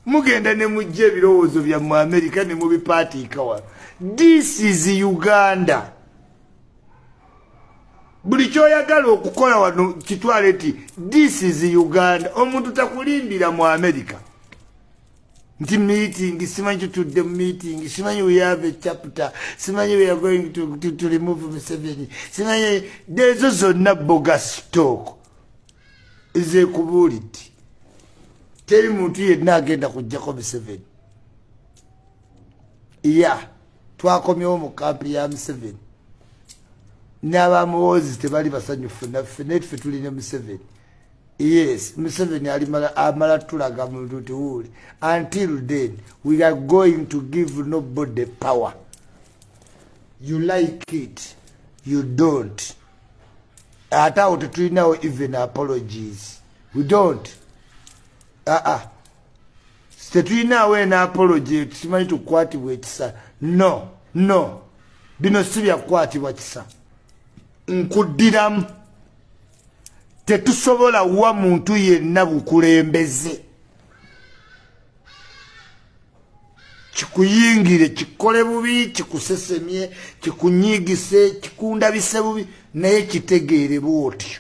mugenda ne mujje ebirowoozo bya mu America ne mubipaatiika wano. This is Uganda. Buli kyoyagala okukola wano kitwale ti this is Uganda. Omuntu takulimbira mu America nti meeting, simanyi tudde meeting, simanyi we have a chapter, simanyi we are going to remove Museveni, simanyi dezo zonna bogus talk. Ize kubuulidde teri muntu yenna agenda kujjako Museveni. Twakomyewo mu kampi ya Museveni n'abamuwoozi tebali basanyufu naffe naye ffe tuli ne Museveni. Yes, Museveni amala tulaga muntu tiwuli. Until then, we are going to give nobody power. You like it, you don't. Ata ututulinawo even apologies. We don't. Tetulinawo an apology tusimanyi tukwatibwa ekisa. No. Bino si byakwatibwa kisa. Nkuddiramu. Tetusobola wa muntu yenna bukulembeze. Kikuyingire, kikole bubi, kikusesemye, kikunyigise, kikundabise bubi, naye kitegeere bwotyo.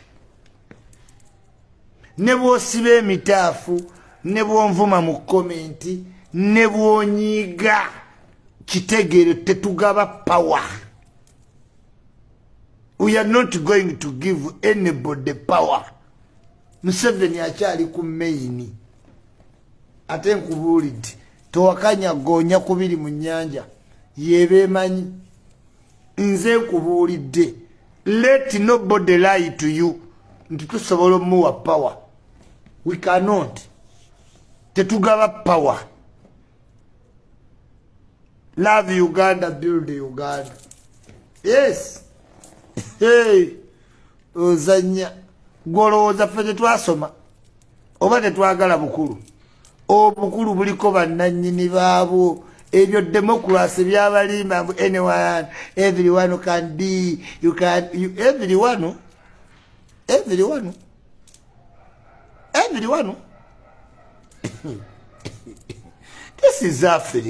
Ne bw'osiba emitaafu, ne bw'onvuma mu komenti, ne bw'onyiiga, kitegeere tetugaba power. We are not going to give anybody power. Museveni akyali ku maini. Ate nkubuulidde towakanya goonya kubiri mu nnyanja yebeemanyi. Nze nkubuulidde let nobody lie to you nti tusobola omuwa power. We cannot. Tetugaba power. Love Uganda, build Uganda. Yes. Hey, ozanya golowooza ffe tetwasoma oba tetwagala bukulu. Obukulu buliko bannannyini baabwo. Ebyo democracy byabalimba mbu anyone, everyone can be, everyone. This is Africa.